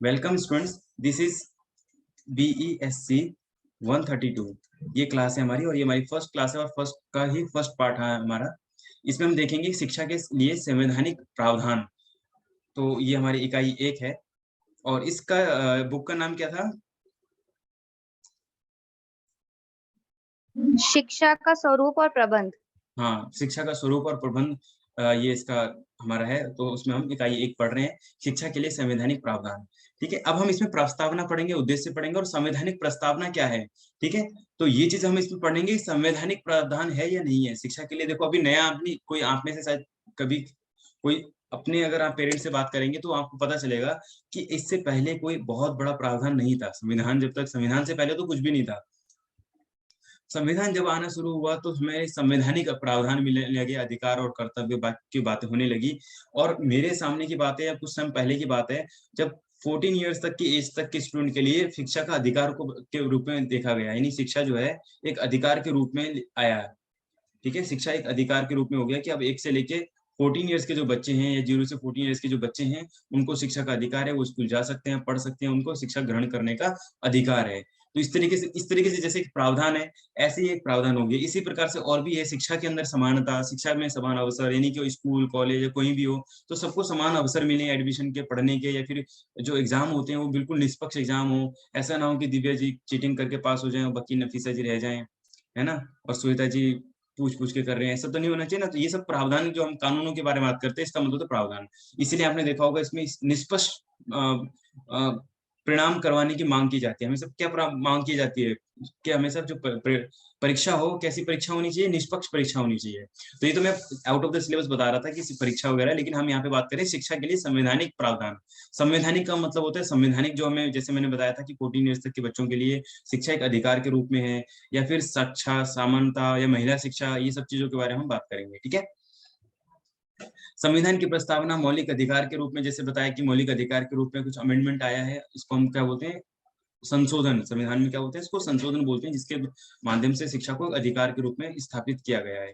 Welcome students, this is BESC 132। ये class है हमारी और ये हमारी फर्स्ट क्लास है और फर्स्ट का ही फर्स्ट पार्ट है हमारा। इसमें हम देखेंगे शिक्षा के लिए संवैधानिक प्रावधान। तो ये हमारी इकाई 1 है और इसका बुक का नाम क्या था? शिक्षा का स्वरूप और प्रबंध। हाँ, शिक्षा का स्वरूप और प्रबंध, ये इसका हमारा है। तो उसमें हम इकाई 1 पढ़ रहे हैं, शिक्षा के लिए संवैधानिक प्रावधान। ठीक है, अब हम इसमें प्रस्तावना पढ़ेंगे, उद्देश्य पढ़ेंगे और संवैधानिक प्रस्तावना क्या है। ठीक है, तो ये चीज हम इसमें पढ़ेंगे, संवैधानिक प्रावधान है या नहीं है शिक्षा के लिए। देखो, अभी नया आदमी कोई आप में से शायद कभी कोई अपने अगर आप पेरेंट्स से बात करेंगे तो आपको पता चलेगा कि इससे पहले कोई बहुत बड़ा प्रावधान नहीं था। संविधान जब तक संविधान से पहले तो कुछ भी नहीं था। संविधान जब आना शुरू हुआ तो हमें संवैधानिक प्रावधान मिलने लगे, अधिकार और कर्तव्य की बातें होने लगी। और मेरे सामने की बात है या कुछ समय पहले की बात है, जब 14 इयर्स तक की एज तक के स्टूडेंट के लिए शिक्षा का अधिकार को के रूप में देखा गया, यानी शिक्षा जो है एक अधिकार के रूप में आया। ठीक है, शिक्षा एक अधिकार के रूप में हो गया कि अब 1 से लेके 14 इयर्स के जो बच्चे हैं या 0 से 14 इयर्स के जो बच्चे हैं, उनको शिक्षा का अधिकार है, वो स्कूल जा सकते हैं, पढ़ सकते हैं, उनको शिक्षा ग्रहण करने का अधिकार है। तो इस तरीके से जैसे एक प्रावधान है, ऐसे ही एक प्रावधान हो गया। इसी प्रकार से और भी है, शिक्षा के अंदर समानता, शिक्षा में समान अवसर, यानी कि स्कूल कॉलेज या कोई भी हो तो सबको समान अवसर मिले एडमिशन के, पढ़ने के, या फिर जो एग्जाम होते हैं वो बिल्कुल निष्पक्ष एग्जाम हो। ऐसा ना हो कि दिव्या जी चीटिंग करके पास हो जाए और बाकी नफीसा जी रह जाए, है ना, और श्वेता जी पूछ के कर रहे हैं। ऐसा तो नहीं होना चाहिए ना। तो ये सब प्रावधान, जो हम कानूनों के बारे में बात करते हैं, इसका मतलब तो प्रावधान। इसीलिए आपने देखा होगा इसमें निष्पक्ष परिणाम करवाने की मांग की जाती है। हमें सब क्या मांग की जाती है कि हमें सब जो परीक्षा हो, कैसी परीक्षा होनी चाहिए? निष्पक्ष परीक्षा होनी चाहिए। तो ये तो मैं आउट ऑफ द सिलेबस बता रहा था कि परीक्षा वगैरह, लेकिन हम यहाँ पे बात करें शिक्षा के लिए संवैधानिक प्रावधान। संवैधानिक का मतलब होता है संवैधानिक, जो हमें जैसे मैंने बताया था कि 14 ईयर्स तक के बच्चों के लिए शिक्षा एक अधिकार के रूप में है, या फिर शिक्षा समानता या महिला शिक्षा, ये सब चीजों के बारे में हम बात करेंगे। ठीक है, संविधान की प्रस्तावना मौलिक अधिकार के रूप में, जैसे बताया कि मौलिक अधिकार के रूप में कुछ अमेंडमेंट आया है, इसको हम क्या बोलते हैं? संशोधन। संविधान में क्या बोलते हैं? इसको संशोधन बोलते हैं, जिसके माध्यम से शिक्षा को अधिकार के रूप में स्थापित किया गया है।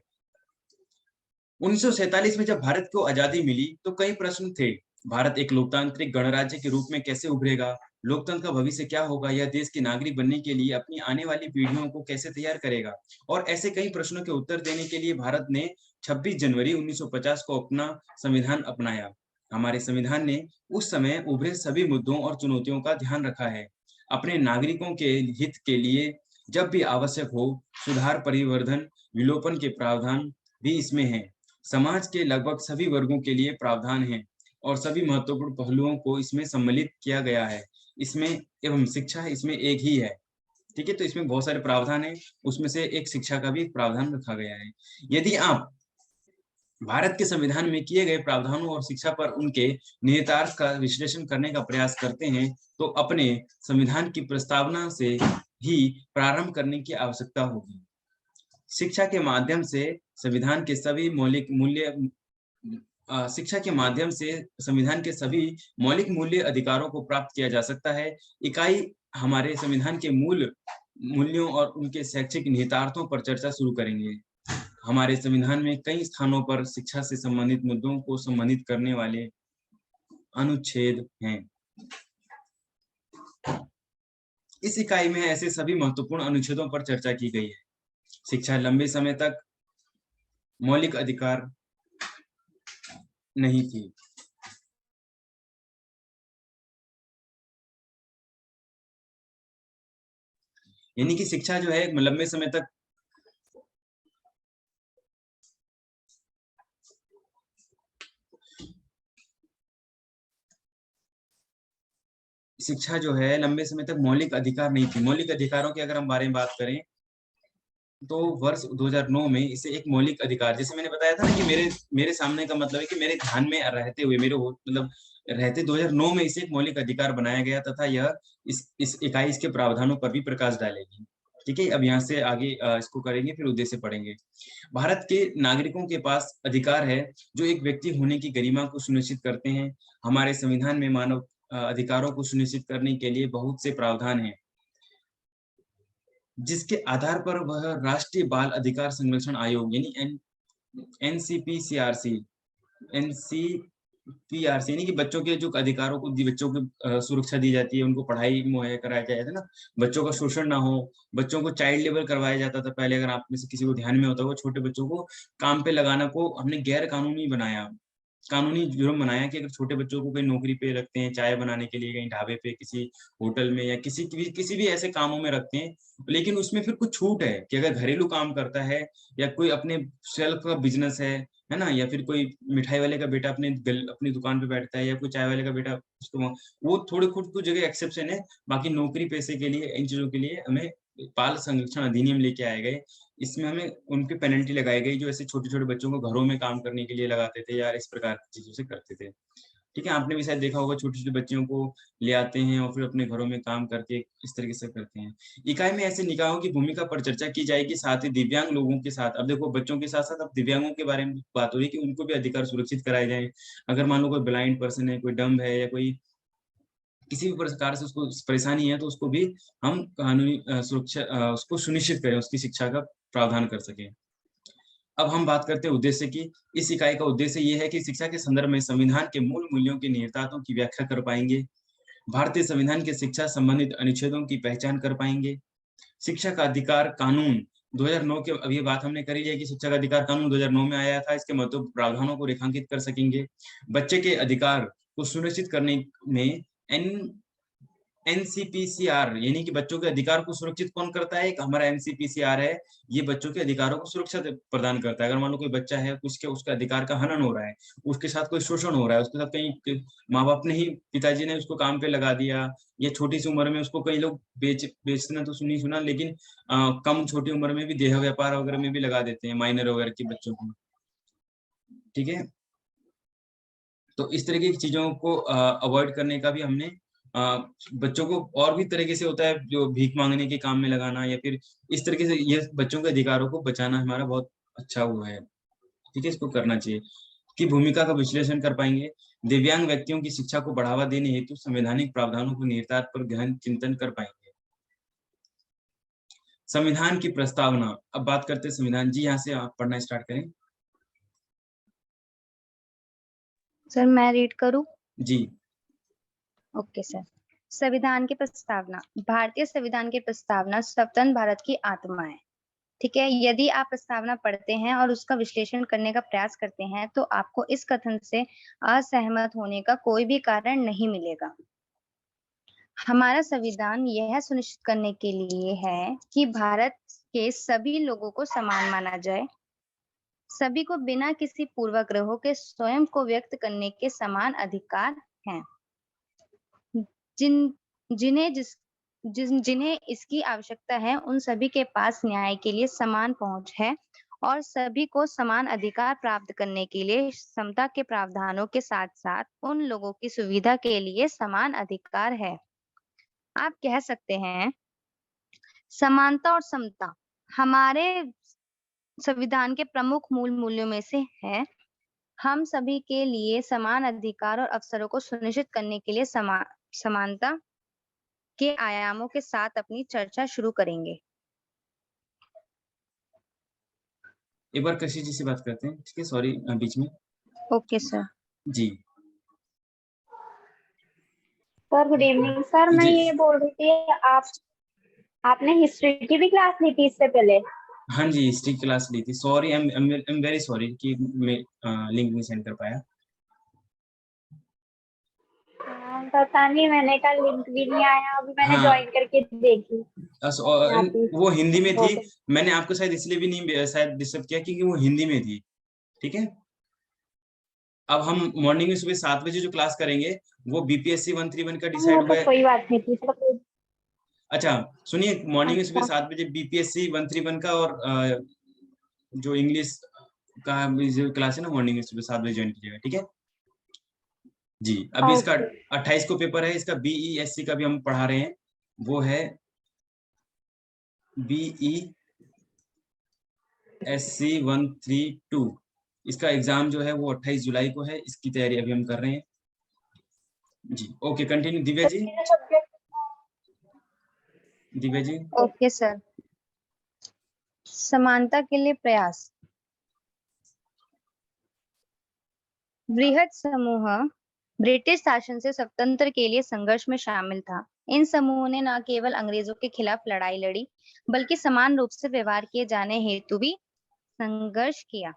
1947 में जब भारत को आजादी मिली तो कई प्रश्न थे। भारत एक लोकतांत्रिक गणराज्य के रूप में कैसे उभरेगा? लोकतंत्र का भविष्य क्या होगा? यह देश के नागरिक बनने के लिए अपनी आने वाली पीढ़ियों को कैसे तैयार करेगा? और ऐसे कई प्रश्नों के उत्तर देने के लिए भारत ने 26 जनवरी 1950 को अपना संविधान अपनाया। हमारे संविधान ने उस समय उभरे सभी मुद्दों और चुनौतियों का ध्यान रखा है। अपने नागरिकों के हित के लिए जब भी आवश्यक हो, सुधार, परिवर्धन, विलोपन के प्रावधान भी इसमें हैं। समाज के लगभग सभी वर्गों के लिए प्रावधान है और सभी महत्वपूर्ण पहलुओं को इसमें सम्मिलित किया गया है। इसमें एवं शिक्षा इसमें एक ही है। ठीक है, तो इसमें बहुत सारे प्रावधान है, उसमें से एक शिक्षा का भी प्रावधान रखा गया है। यदि आप भारत के संविधान में किए गए प्रावधानों और शिक्षा पर उनके निहितार्थ का विश्लेषण करने का प्रयास करते हैं तो अपने संविधान की प्रस्तावना से ही प्रारंभ करने की आवश्यकता होगी। शिक्षा के माध्यम से संविधान के सभी मौलिक मूल्य शिक्षा के माध्यम से संविधान के सभी मौलिक मूल्य अधिकारों को प्राप्त किया जा सकता है। इकाई हमारे संविधान के मूल्यों और उनके शैक्षिक निहितार्थों पर चर्चा शुरू करेंगे। हमारे संविधान में कई स्थानों पर शिक्षा से संबंधित मुद्दों को संबंधित करने वाले अनुच्छेद हैं। इस इकाई में ऐसे सभी महत्वपूर्ण अनुच्छेदों पर चर्चा की गई है। शिक्षा लंबे समय तक मौलिक अधिकार नहीं थी। यानी कि शिक्षा जो है लंबे समय तक शिक्षा जो है लंबे समय तक मौलिक अधिकार नहीं थी। मौलिक अधिकारों के अगर हम बारे में बात करें तो वर्ष 2009 में इसे एक मौलिक अधिकार, जैसे मैंने बताया था ना कि मेरे सामने का मतलब है कि मेरे ध्यान में रहते हुए मतलब रहते 2009 में इसे एक मौलिक अधिकार बनाया गया तथा यह इस इकाई इसके प्रावधानों पर भी प्रकाश डालेगी। ठीक है, अब यहाँ से आगे इसको करेंगे, फिर उद्देश्य पढ़ेंगे। भारत के नागरिकों के पास अधिकार है जो एक व्यक्ति होने की गरिमा को सुनिश्चित करते हैं। हमारे संविधान में मानव अधिकारों को सुनिश्चित करने के लिए बहुत से प्रावधान हैं, जिसके आधार पर वह राष्ट्रीय बाल अधिकार संरक्षण आयोग यानी NCPCRC पीआरसी यानी कि बच्चों के जो अधिकारों को बच्चों को सुरक्षा दी जाती है, उनको पढ़ाई मुहैया कराया जाता है ना, बच्चों का शोषण ना हो, बच्चों को चाइल्ड लेबर करवाया जाता था पहले। अगर आप में से किसी को ध्यान में होता होगा, छोटे बच्चों को काम पे लगाना को हमने गैर कानूनी बनाया, कानूनी जुर्म बनाया कि अगर छोटे बच्चों को कहीं नौकरी पे रखते हैं, चाय बनाने के लिए कहीं ढाबे पे, किसी होटल में या किसी भी ऐसे कामों में रखते हैं, लेकिन उसमें फिर कुछ छूट है कि अगर घरेलू काम करता है या कोई अपने सेल्फ का बिजनेस है ना, या फिर कोई मिठाई वाले का बेटा अपनी दुकान पे बैठता है, या कोई चाय वाले का बेटा उसको वो थोड़ी कुछ जगह एक्सेप्शन है। बाकी नौकरी पैसे के लिए, इन चीजों के लिए हमें बाल संरक्षण अधिनियम लेके आए गए। इसमें हमें उनकी पेनल्टी लगाई गई जो ऐसे छोटे-छोटे बच्चों को घरों में काम करने के लिए लगाते थे या इस प्रकार की चीज़ों से करते थे। ठीक है, आपने भी शायद देखा होगा छोटे-छोटे बच्चियों को ले आते हैं और फिर अपने घरों में काम करके इस तरीके से करते हैं। इकाई में ऐसे निकायों की भूमिका पर चर्चा की जाएगी, साथ ही दिव्यांग लोगों के साथ। अब देखो बच्चों के साथ-साथ अब दिव्यांगों के बारे में बात हो रही है कि उनको भी अधिकार सुरक्षित कराए जाएँ। अगर मान लो कोई ब्लाइंड पर्सन है, कोई डम्ब है या कोई किसी भी प्रकार से उसको परेशानी है, तो उसको भी हम कानूनी सुरक्षा उसको सुनिश्चित करें, उसकी शिक्षा का प्रावधान कर सकें। अब हम बात करते हैं उद्देश्य की। इस इकाई का उद्देश्य ये है कि शिक्षा के संदर्भ में संविधान के मूल मूल्यों के निहितार्थों की व्याख्या कर पाएँगे, भारतीय संविधान के शिक्षा संबंधित अनुच्छेदों की पहचान कर पाएँगे, शिक्षा का अधिकार कानून 2009 के, अभी ये बात हमने करी है कि शिक्षा का अधिकार कानून 2009 में आया था, इसके महत्व प्रावधानों को रेखांकित कर सकेंगे। बच्चे के अधिकार को सुनिश्चित करने में एन एनसीपीसीआर यानी कि बच्चों के अधिकार को सुरक्षित कौन करता है? एक हमारा एनसीपीसीआर है, ये बच्चों के अधिकारों को सुरक्षा प्रदान करता है। अगर मान लो कोई बच्चा है, उसके अधिकार का हनन हो रहा है, उसके साथ कोई शोषण हो रहा है, उसके साथ कहीं माँ-बाप ने ही, पिताजी ने उसको काम पे लगा दिया, या छोटी सी उम्र में उसको कई लोग बेचना तो नहीं सुना, लेकिन कम छोटी उम्र में भी देह व्यापार वगैरह में भी लगा देते हैं, माइनर वगैरह के बच्चों को। ठीक है? तो इस तरीके की चीज़ों को अवॉइड करने का भी हमने बच्चों को, और भी तरीके से होता है जो भीख माँगने के काम में लगाना, या फिर इस तरीके से ये बच्चों के अधिकारों को बचाना हमारा बहुत अच्छा वो है। ठीक है? इसको करना चाहिए। की भूमिका का विश्लेषण कर पाएँगे। दिव्यांग व्यक्तियों की शिक्षा को बढ़ावा देने हेतु संवैधानिक प्रावधानों को निहितार्थ पर गहन चिंतन कर पाएँगे। संविधान की प्रस्तावना, अब बात करते हैं संविधान। जी, यहाँ से आप पढ़ना स्टार्ट करें। सर मैं रीड करूं? जी। Okay sir. संविधान की प्रस्तावना। भारतीय संविधान की प्रस्तावना स्वतंत्र भारत की आत्मा है। ठीक है, यदि आप प्रस्तावना पढ़ते हैं और उसका विश्लेषण करने का प्रयास करते हैं तो आपको इस कथन से असहमत होने का कोई भी कारण नहीं मिलेगा। हमारा संविधान यह सुनिश्चित करने के लिए है कि भारत के सभी लोगों को समान माना जाए, सभी को बिना किसी पूर्वाग्रहों के स्वयं को व्यक्त करने के समान अधिकार हैं, जिन जिन्हें जिस जिन जिन्हें इसकी आवश्यकता है उन सभी के पास न्याय के लिए समान पहुंच है, और सभी को समान अधिकार प्राप्त करने के लिए समता के प्रावधानों के साथ साथ उन लोगों की सुविधा के लिए समान अधिकार है। आप कह सकते हैं समानता और समता हमारे संविधान के प्रमुख मूल मूल्यों में से है। हम सभी के लिए समान अधिकार और अवसरों को सुनिश्चित करने के लिए समानता के आयामों के साथ अपनी चर्चा शुरू करेंगे। एक बार कशिश जी से बात करते हैं। ठीक है, सॉरी बीच में। Okay sir. जी। Sir good evening. सर मैं जी। ये बोल रही थी, आपने हिस्ट्री की भी क्लास ली थी इससे पहले? हाँ जी, हिस्ट्री क्लास ली थी। Sorry, I am very sorry कि मैं लिंक नहीं सेंड कर पाया। पता नहीं, मैंने कल लिंक भी नहीं आया, अभी मैंने हाँ, ज्वाइन करके देखी। वो हिंदी में थी। ओके। मैंने आपको शायद इसलिए भी नहीं शायद डिस्टर्ब किया क्योंकि वो हिंदी में थी। ठीक है? अब हम मॉर्निंग में सुबह 7 बजे जो क्लास करेंगे, वो बीपीएससी 131 का वो डिसाइड हुआ तो है। कोई बात नहीं थी। अच्छा, सुनिए, मॉर्निंग में सुबह अच्छा 7 बजे बीपीएससी 131 का, और जो इंग्लिश का जो क्लास है ना, मॉर्निंग में सुबह 7 बजे ज्वाइन कीजिएगा। ठीक है? जी। अभी इसका ओके 28 को पेपर है, इसका बीईएससी का भी हम पढ़ा रहे हैं। वो है BESC 132। इसका एग्जाम जो है वो 28 जुलाई को है। इसकी तैयारी अभी हम कर रहे हैं। जी, okay, continue Divya ji. Divya ji. Okay sir. समानता के लिए प्रयास। बृहद समूह ब्रिटिश शासन से स्वतंत्र के लिए संघर्ष में शामिल था। इन समूहों ने न केवल अंग्रेजों के खिलाफ लड़ाई लड़ी, बल्कि समान रूप से व्यवहार किए जाने हेतु भी संघर्ष किया।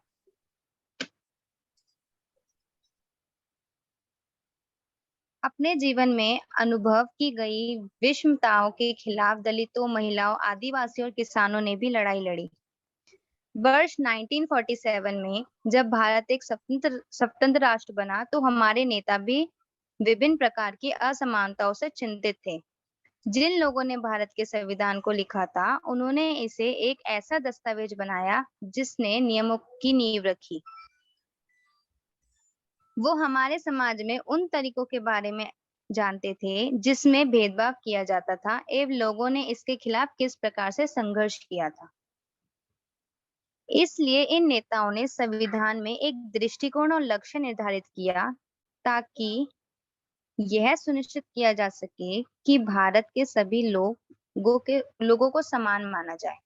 अपने जीवन में अनुभव की गई विषमताओं के खिलाफ दलितों, महिलाओं, आदिवासियों और किसानों ने भी लड़ाई लड़ी। वर्ष 1947 में जब भारत एक स्वतंत्र राष्ट्र बना, तो हमारे नेता भी विभिन्न प्रकार की असमानताओं से चिंतित थे। जिन लोगों ने भारत के संविधान को लिखा था, उन्होंने इसे एक ऐसा दस्तावेज बनाया जिसने नियमों की नींव रखी। वो हमारे समाज में उन तरीकों के बारे में जानते थे जिसमें भेदभाव किया जाता था एवं लोगों ने इसके खिलाफ किस प्रकार से संघर्ष किया था। इसलिए इन नेताओं ने संविधान में एक दृष्टिकोण और लक्ष्य निर्धारित किया ताकि यह सुनिश्चित किया जा सके कि भारत के सभी लोगों को समान माना जाए।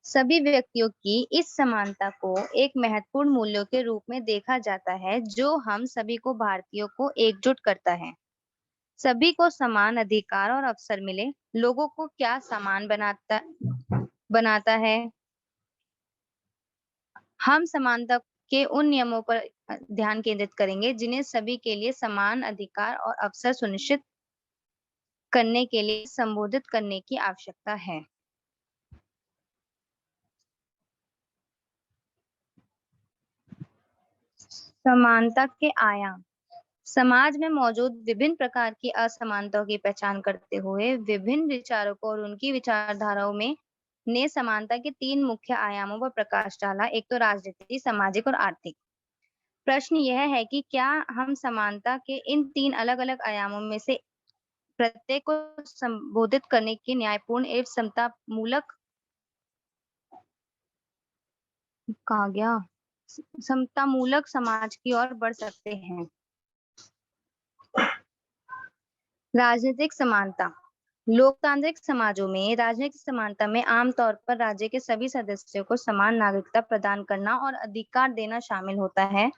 सभी व्यक्तियों की इस समानता को एक महत्वपूर्ण मूल्यों के रूप में देखा जाता है, जो हम सभी को भारतीयों को एकजुट करता है। सभी को समान अधिकार और अवसर मिले। लोगों को क्या समान बनाता है? हम समानता के उन नियमों पर ध्यान केंद्रित करेंगे जिन्हें सभी के लिए समान अधिकार और अवसर सुनिश्चित करने के लिए संबोधित करने की आवश्यकता है। समानता के आयाम। समाज में मौजूद विभिन्न प्रकार की असमानताओं की पहचान करते हुए विभिन्न विचारकों और उनकी विचारधाराओं में ने समानता के 3 मुख्य आयामों पर प्रकाश डाला। एक तो राजनीतिक, सामाजिक और आर्थिक। प्रश्न यह है कि क्या हम समानता के इन 3 अलग-अलग आयामों में से प्रत्येक को संबोधित करने की न्यायपूर्ण एवं समतामूलक समाज की ओर बढ़ सकते हैं? राजनीतिक समानता। लोकतांत्रिक समाजों में राजनीतिक समानता में आमतौर पर राज्य के सभी सदस्यों को समान नागरिकता प्रदान करना और अधिकार देना शामिल होता है,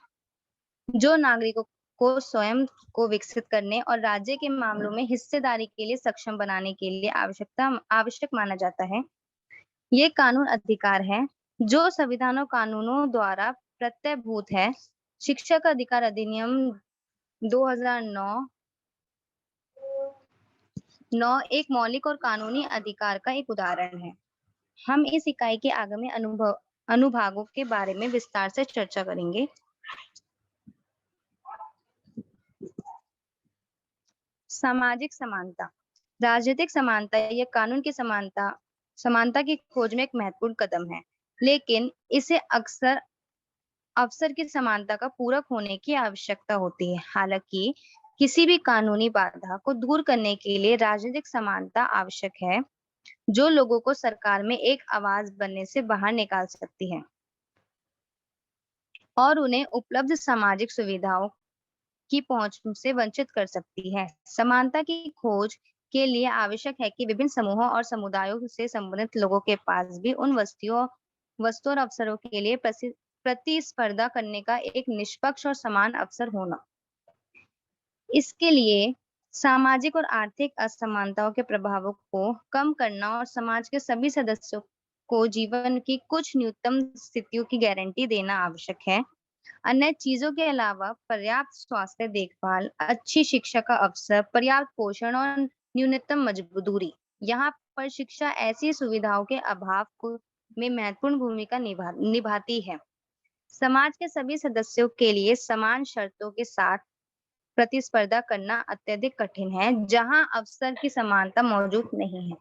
जो नागरिकों को स्वयं को विकसित करने और राज्य के मामलों में हिस्सेदारी के लिए सक्षम बनाने के लिए आवश्यक माना जाता है। ये कानून अधिकार है जो संविधान और कानूनों द्वारा प्रत्ययभूत है। शिक्षा का अधिकार अधिनियम 2009 एक मौलिक और कानूनी अधिकार का एक उदाहरण है। हम इस इकाई के आगामी अनुभागों के बारे में विस्तार से चर्चा करेंगे। सामाजिक समानता। राजनीतिक समानता या कानून की समानता की खोज में एक महत्वपूर्ण कदम है, लेकिन इसे अक्सर अवसर की समानता का पूरक होने की आवश्यकता होती है। हालांकि किसी भी कानूनी बाधा को दूर करने के लिए राजनीतिक समानता आवश्यक है, जो लोगों को सरकार में एक आवाज बनने से बाहर निकाल सकती है और उन्हें उपलब्ध सामाजिक सुविधाओं की पहुंच से वंचित कर सकती है। समानता की खोज के लिए आवश्यक है कि विभिन्न समूहों और समुदायों से संबंधित लोगों के पास भी उन वस्तुओं और अवसरों के लिए प्रतिस्पर्धा करने का एक निष्पक्ष और समान अवसर होना। इसके लिए सामाजिक और आर्थिक असमानताओं के प्रभावों को कम करना और समाज के सभी सदस्यों को जीवन की कुछ न्यूनतम स्थितियों की गारंटी देना आवश्यक है। अन्य चीजों के अलावा पर्याप्त स्वास्थ्य देखभाल, अच्छी शिक्षा का अवसर, पर्याप्त पोषण और न्यूनतम मजदूरी। यहाँ पर शिक्षा ऐसी सुविधाओं के अभाव में महत्वपूर्ण भूमिका निभाती है। समाज के सभी सदस्यों के लिए समान शर्तों के साथ प्रतिस्पर्धा करना अत्यधिक कठिन है। जहाँ अवसर की समानता मौजूद नहीं है,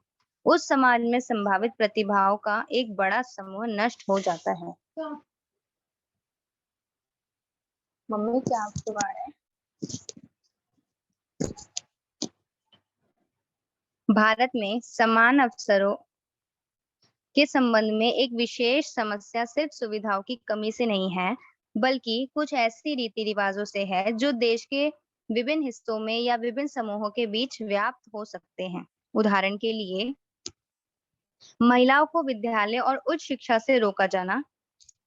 उस समाज में संभावित प्रतिभाओं का एक बड़ा समूह नष्ट हो जाता है। मम्मी क्या आपको आ रहा है? भारत में समान अवसरों के संबंध में एक विशेष समस्या सिर्फ सुविधाओं की कमी से नहीं है, बल्कि कुछ ऐसी रीति रिवाजों से है जो देश के विभिन्न हिस्सों में या विभिन्न समूहों के बीच व्याप्त हो सकते हैं। उदाहरण के लिए, महिलाओं को विद्यालय और उच्च शिक्षा से रोका जाना,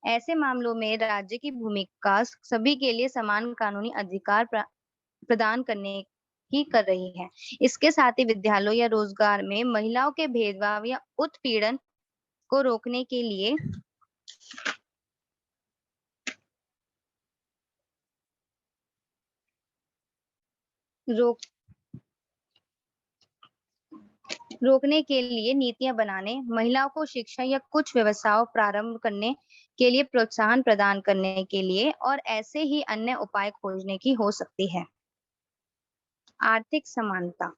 ऐसे मामलों में राज्य की भूमिका सभी के लिए समान कानूनी अधिकार प्रदान करने की कर रही है। इसके साथ ही विद्यालयों या रोजगार में महिलाओं के भेदभाव या उत्पीड़न को रोकने के लिए रोकने के लिए नीतियां बनाने, महिलाओं को शिक्षा या कुछ व्यवसाय प्रारंभ करने के लिए प्रोत्साहन प्रदान करने के लिए और ऐसे ही अन्य उपाय खोजने की हो सकती है। आर्थिक समानता।